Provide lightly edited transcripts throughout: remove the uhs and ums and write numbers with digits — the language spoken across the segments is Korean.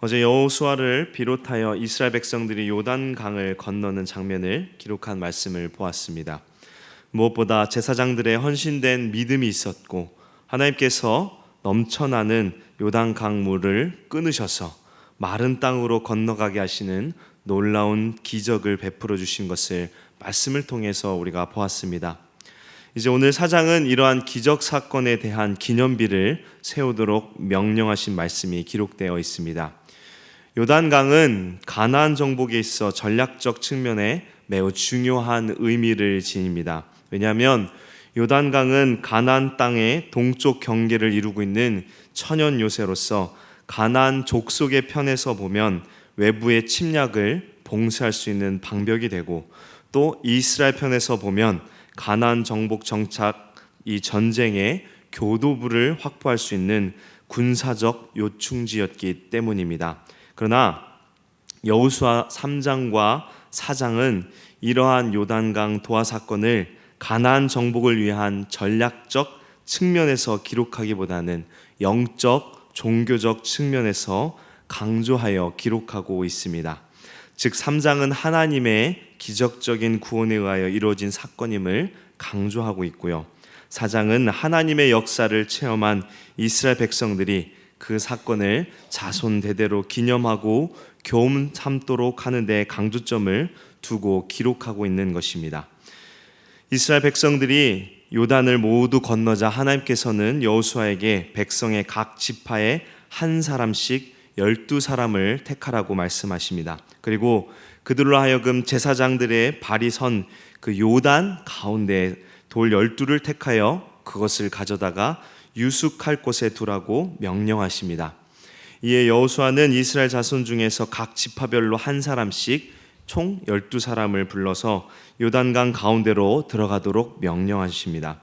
어제 여호수아를 비롯하여 이스라엘 백성들이 요단강을 건너는 장면을 기록한 말씀을 보았습니다. 무엇보다 제사장들의 헌신된 믿음이 있었고 하나님께서 넘쳐나는 요단강 물을 끊으셔서 마른 땅으로 건너가게 하시는 놀라운 기적을 베풀어 주신 것을 말씀을 통해서 우리가 보았습니다. 이제 오늘 사장은 이러한 기적 사건에 대한 기념비를 세우도록 명령하신 말씀이 기록되어 있습니다. 요단강은 가나안 정복에 있어 전략적 측면에 매우 중요한 의미를 지닙니다. 왜냐하면 요단강은 가나안 땅의 동쪽 경계를 이루고 있는 천연 요새로서 가나안 족속의 편에서 보면 외부의 침략을 봉쇄할 수 있는 방벽이 되고, 또 이스라엘 편에서 보면 가나안 정복 정착 이 전쟁의 교도부를 확보할 수 있는 군사적 요충지였기 때문입니다. 그러나 여호수아 3장과 4장은 이러한 요단강 도하 사건을 가나안 정복을 위한 전략적 측면에서 기록하기보다는 영적, 종교적 측면에서 강조하여 기록하고 있습니다. 즉 3장은 하나님의 기적적인 구원에 의하여 이루어진 사건임을 강조하고 있고요, 4장은 하나님의 역사를 체험한 이스라엘 백성들이 그 사건을 자손 대대로 기념하고 교훈 삼도록 하는 데 강조점을 두고 기록하고 있는 것입니다. 이스라엘 백성들이 요단을 모두 건너자 하나님께서는 여호수아에게 백성의 각 지파에 한 사람씩 12사람을 택하라고 말씀하십니다. 그리고 그들로 하여금 제사장들의 발이 선 그 요단 가운데 돌 12를 택하여 그것을 가져다가 유숙할 곳에 두라고 명령하십니다. 이에 여호수아는 이스라엘 자손 중에서 각 지파별로 한 사람씩 총 12사람을 불러서 요단강 가운데로 들어가도록 명령합니다.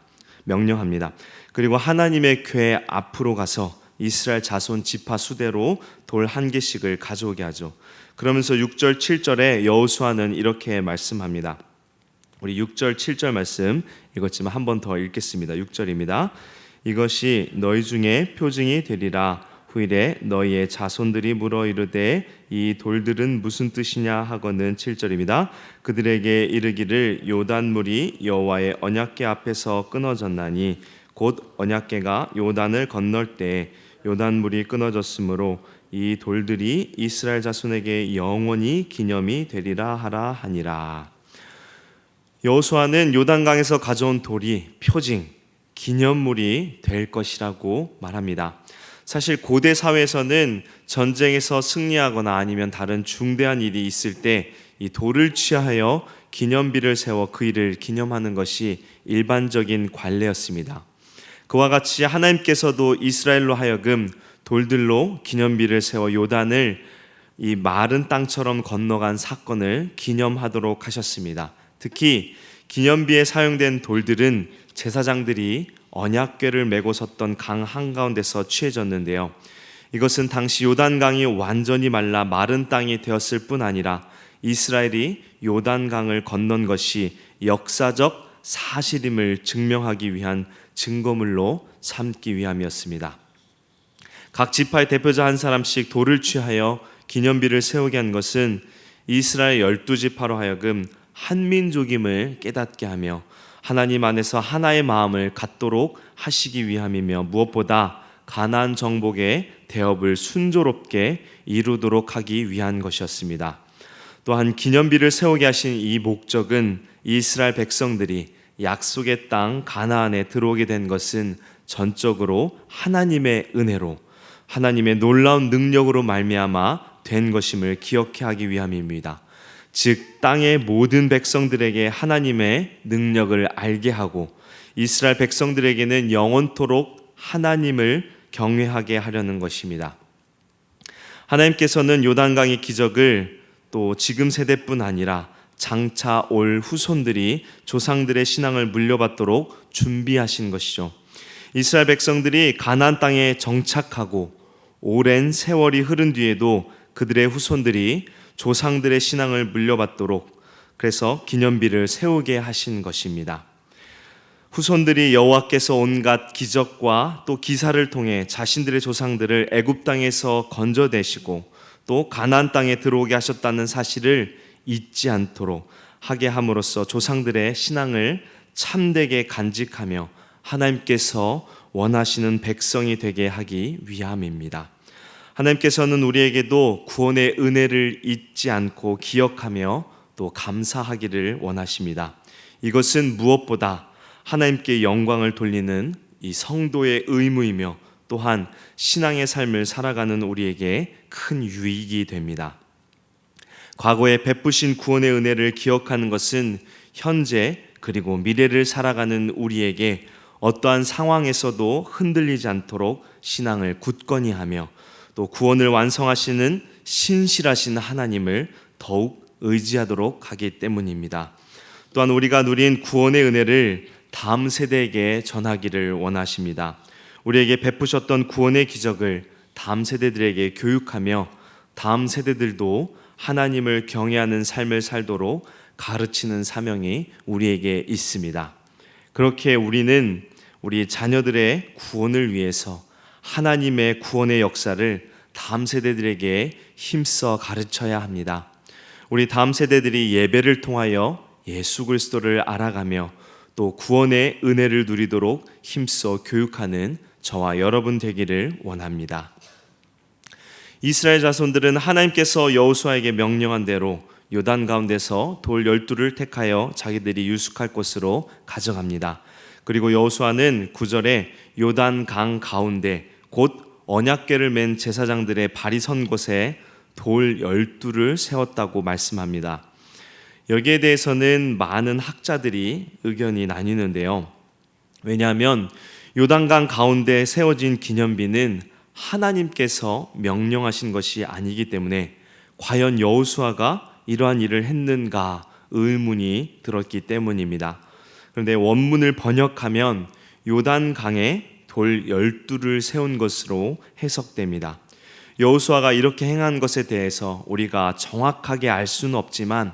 그리고 하나님의 궤 앞으로 가서 이스라엘 자손 지파 수대로 돌 한 개씩을 가져오게 하죠. 그러면서 6절 7절에 여호수아는 이렇게 말씀합니다. 우리 6절 7절 말씀 읽었지만 한 번 더 읽겠습니다. 6절입니다. 이것이 너희 중에 표징이 되리라. 후일에 너희의 자손들이 물어 이르되 이 돌들은 무슨 뜻이냐 하거늘. 7절입니다. 그들에게 이르기를 요단물이 여호와의 언약궤 앞에서 끊어졌나니 곧 언약궤가 요단을 건널 때 요단물이 끊어졌으므로 이 돌들이 이스라엘 자손에게 영원히 기념이 되리라 하라 하니라. 여호수아는 요단강에서 가져온 돌이 표징, 기념물이 될 것이라고 말합니다. 사실 고대 사회에서는 전쟁에서 승리하거나 아니면 다른 중대한 일이 있을 때 이 돌을 취하여 기념비를 세워 그 일을 기념하는 것이 일반적인 관례였습니다. 그와 같이 하나님께서도 이스라엘로 하여금 돌들로 기념비를 세워 요단을 이 마른 땅처럼 건너간 사건을 기념하도록 하셨습니다. 특히 기념비에 사용된 돌들은 제사장들이 언약궤를 메고 섰던 강 한가운데서 취해졌는데요, 이것은 당시 요단강이 완전히 말라 마른 땅이 되었을 뿐 아니라 이스라엘이 요단강을 건넌 것이 역사적 사실임을 증명하기 위한 증거물로 삼기 위함이었습니다. 각 지파의 대표자 한 사람씩 돌을 취하여 기념비를 세우게 한 것은 이스라엘 12지파로 하여금 한민족임을 깨닫게 하며 하나님 안에서 하나의 마음을 갖도록 하시기 위함이며, 무엇보다 가나안 정복의 대업을 순조롭게 이루도록 하기 위한 것이었습니다. 또한 기념비를 세우게 하신 이 목적은 이스라엘 백성들이 약속의 땅 가나안에 들어오게 된 것은 전적으로 하나님의 은혜로, 하나님의 놀라운 능력으로 말미암아 된 것임을 기억해 하기 위함입니다. 즉 땅의 모든 백성들에게 하나님의 능력을 알게 하고 이스라엘 백성들에게는 영원토록 하나님을 경외하게 하려는 것입니다. 하나님께서는 요단강의 기적을 또 지금 세대뿐 아니라 장차 올 후손들이 조상들의 신앙을 물려받도록 준비하신 것이죠. 이스라엘 백성들이 가나안 땅에 정착하고 오랜 세월이 흐른 뒤에도 그들의 후손들이 조상들의 신앙을 물려받도록 그래서 기념비를 세우게 하신 것입니다. 후손들이 여호와께서 온갖 기적과 또 기사를 통해 자신들의 조상들을 애굽 땅에서 건져내시고 또 가나안 땅에 들어오게 하셨다는 사실을 잊지 않도록 하게 함으로써 조상들의 신앙을 참되게 간직하며 하나님께서 원하시는 백성이 되게 하기 위함입니다. 하나님께서는 우리에게도 구원의 은혜를 잊지 않고 기억하며 또 감사하기를 원하십니다. 이것은 무엇보다 하나님께 영광을 돌리는 이 성도의 의무이며 또한 신앙의 삶을 살아가는 우리에게 큰 유익이 됩니다. 과거에 베푸신 구원의 은혜를 기억하는 것은 현재 그리고 미래를 살아가는 우리에게 어떠한 상황에서도 흔들리지 않도록 신앙을 굳건히 하며 또 구원을 완성하시는 신실하신 하나님을 더욱 의지하도록 하기 때문입니다. 또한 우리가 누린 구원의 은혜를 다음 세대에게 전하기를 원하십니다. 우리에게 베푸셨던 구원의 기적을 다음 세대들에게 교육하며 다음 세대들도 하나님을 경외하는 삶을 살도록 가르치는 사명이 우리에게 있습니다. 그렇게 우리는 우리 자녀들의 구원을 위해서 하나님의 구원의 역사를 다음 세대들에게 힘써 가르쳐야 합니다. 우리 다음 세대들이 예배를 통하여 예수 그리스도를 알아가며 또 구원의 은혜를 누리도록 힘써 교육하는 저와 여러분 되기를 원합니다. 이스라엘 자손들은 하나님께서 여호수아에게 명령한 대로 요단 가운데서 돌 12를 택하여 자기들이 유숙할 곳으로 가져갑니다. 그리고 여호수아는 9절에 요단 강 가운데 곧 언약궤를 맨 제사장들의 발이 선 곳에 돌 12를 세웠다고 말씀합니다. 여기에 대해서는 많은 학자들이 의견이 나뉘는데요. 왜냐하면 요단강 가운데 세워진 기념비는 하나님께서 명령하신 것이 아니기 때문에 과연 여호수아가 이러한 일을 했는가 의문이 들었기 때문입니다. 그런데 원문을 번역하면 요단강에 돌 12를 세운 것으로 해석됩니다. 여호수아가 이렇게 행한 것에 대해서 우리가 정확하게 알 수는 없지만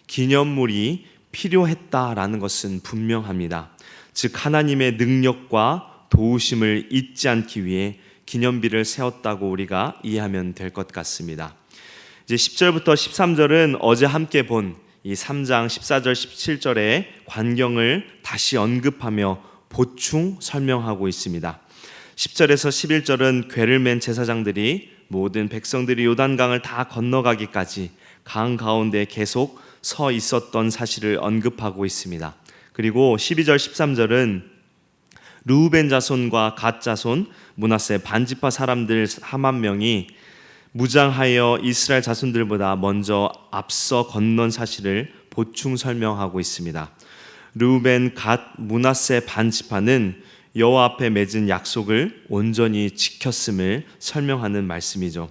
기념물이 필요했다라는 것은 분명합니다. 즉 하나님의 능력과 도우심을 잊지 않기 위해 기념비를 세웠다고 우리가 이해하면 될 것 같습니다. 이제 10절부터 13절은 어제 함께 본 이 3장 14절 17절의 광경을 다시 언급하며 보충 설명하고 있습니다. 10절에서 11절은 궤를 맨 제사장들이 모든 백성들이 요단강을 다 건너가기까지 강 가운데 계속 서 있었던 사실을 언급하고 있습니다. 그리고 12절 13절은 르우벤 자손과 갓 자손 므낫세 반지파 사람들 4만 명이 무장하여 이스라엘 자손들보다 먼저 앞서 건넌 사실을 보충 설명하고 있습니다. 르우벤 갓 므낫세 반지파는 여호와 앞에 맺은 약속을 온전히 지켰음을 설명하는 말씀이죠.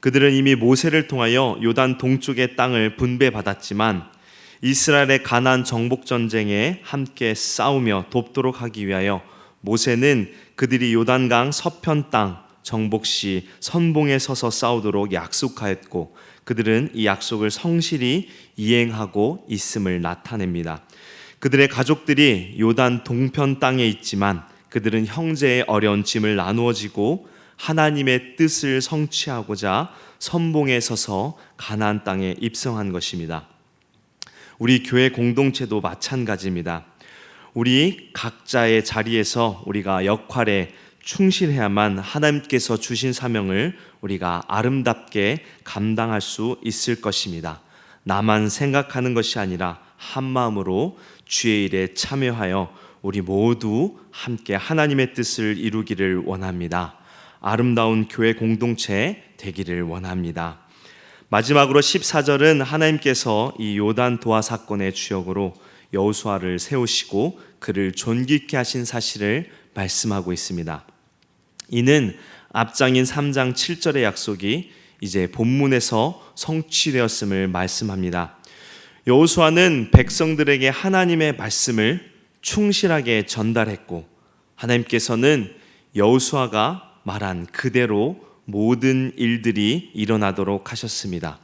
그들은 이미 모세를 통하여 요단 동쪽의 땅을 분배받았지만 이스라엘의 가나안 정복 전쟁에 함께 싸우며 돕도록 하기 위하여 모세는 그들이 요단강 서편 땅 정복 시 선봉에 서서 싸우도록 약속하였고 그들은 이 약속을 성실히 이행하고 있음을 나타냅니다. 그들의 가족들이 요단 동편 땅에 있지만 그들은 형제의 어려운 짐을 나누어 지고 하나님의 뜻을 성취하고자 선봉에 서서 가나안 땅에 입성한 것입니다. 우리 교회 공동체도 마찬가지입니다. 우리 각자의 자리에서 우리가 역할에 충실해야만 하나님께서 주신 사명을 우리가 아름답게 감당할 수 있을 것입니다. 나만 생각하는 것이 아니라 한마음으로 주의 일에 참여하여 우리 모두 함께 하나님의 뜻을 이루기를 원합니다. 아름다운 교회 공동체 되기를 원합니다. 마지막으로 14절은 하나님께서 이 요단 도하 사건의 주역으로 여호수아를 세우시고 그를 존귀케 하신 사실을 말씀하고 있습니다. 이는 앞장인 3장 7절의 약속이 이제 본문에서 성취되었음을 말씀합니다. 여호수아는 백성들에게 하나님의 말씀을 충실하게 전달했고 하나님께서는 여호수아가 말한 그대로 모든 일들이 일어나도록 하셨습니다.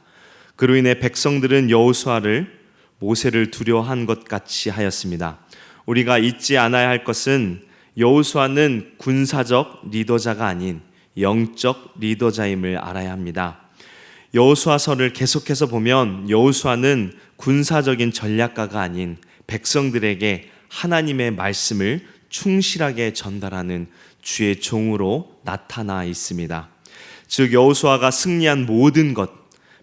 그로 인해 백성들은 여호수아를 모세를 두려워한 것 같이 하였습니다. 우리가 잊지 않아야 할 것은 여호수아는 군사적 리더자가 아닌 영적 리더자임을 알아야 합니다. 여호수아서를 계속해서 보면 여호수아는 군사적인 전략가가 아닌 백성들에게 하나님의 말씀을 충실하게 전달하는 주의 종으로 나타나 있습니다. 즉 여호수아가 승리한 모든 것,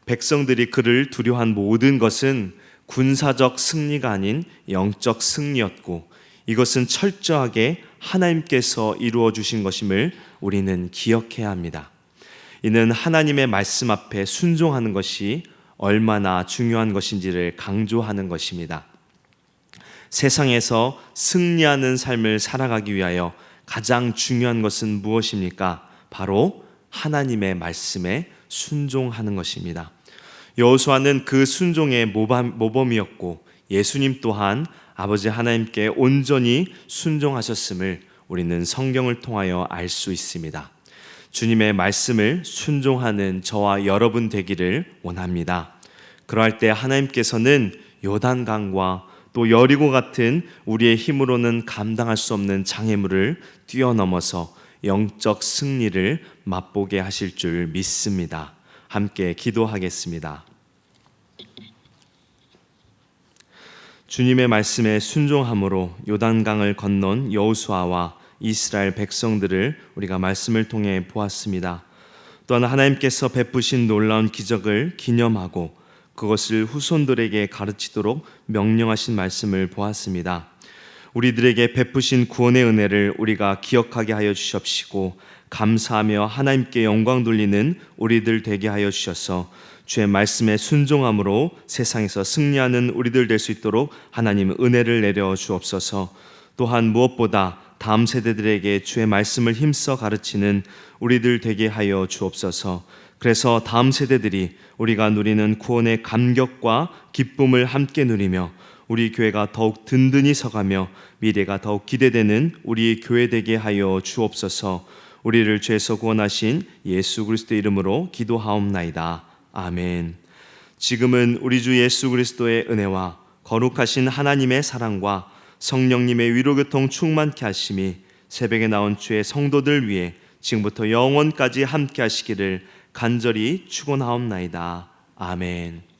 백성들이 그를 두려워한 모든 것은 군사적 승리가 아닌 영적 승리였고, 이것은 철저하게 하나님께서 이루어 주신 것임을 우리는 기억해야 합니다. 이는 하나님의 말씀 앞에 순종하는 것이 얼마나 중요한 것인지를 강조하는 것입니다. 세상에서 승리하는 삶을 살아가기 위하여 가장 중요한 것은 무엇입니까? 바로 하나님의 말씀에 순종하는 것입니다. 여호수아는 그 순종의 모범이었고, 예수님 또한 아버지 하나님께 온전히 순종하셨음을 우리는 성경을 통하여 알 수 있습니다. 주님의 말씀을 순종하는 저와 여러분 되기를 원합니다. 그러할 때 하나님께서는 요단강과 또 여리고 같은 우리의 힘으로는 감당할 수 없는 장애물을 뛰어넘어서 영적 승리를 맛보게 하실 줄 믿습니다. 함께 기도하겠습니다. 주님의 말씀에 순종함으로 요단강을 건넌 여호수아와 이스라엘 백성들을 우리가 말씀을 통해 보았습니다. 또한 하나님께서 베푸신 놀라운 기적을 기념하고 그것을 후손들에게 가르치도록 명령하신 말씀을 보았습니다. 우리들에게 베푸신 구원의 은혜를 우리가 기억하게 하여 주시옵시고, 감사하며 하나님께 영광 돌리는 우리들 되게 하여 주셔서 주의 말씀에 순종함으로 세상에서 승리하는 우리들 될 수 있도록 하나님 은혜를 내려 주옵소서. 또한 무엇보다 다음 세대들에게 주의 말씀을 힘써 가르치는 우리들 되게 하여 주옵소서. 그래서 다음 세대들이 우리가 누리는 구원의 감격과 기쁨을 함께 누리며 우리 교회가 더욱 든든히 서가며 미래가 더욱 기대되는 우리 교회 되게 하여 주옵소서. 우리를 죄에서 구원하신 예수 그리스도의 이름으로 기도하옵나이다. 아멘. 지금은 우리 주 예수 그리스도의 은혜와 거룩하신 하나님의 사랑과 성령님의 위로교통 충만케 하심이 새벽에 나온 주의 성도들 위해 지금부터 영원까지 함께 하시기를 간절히 축원하옵나이다. 아멘.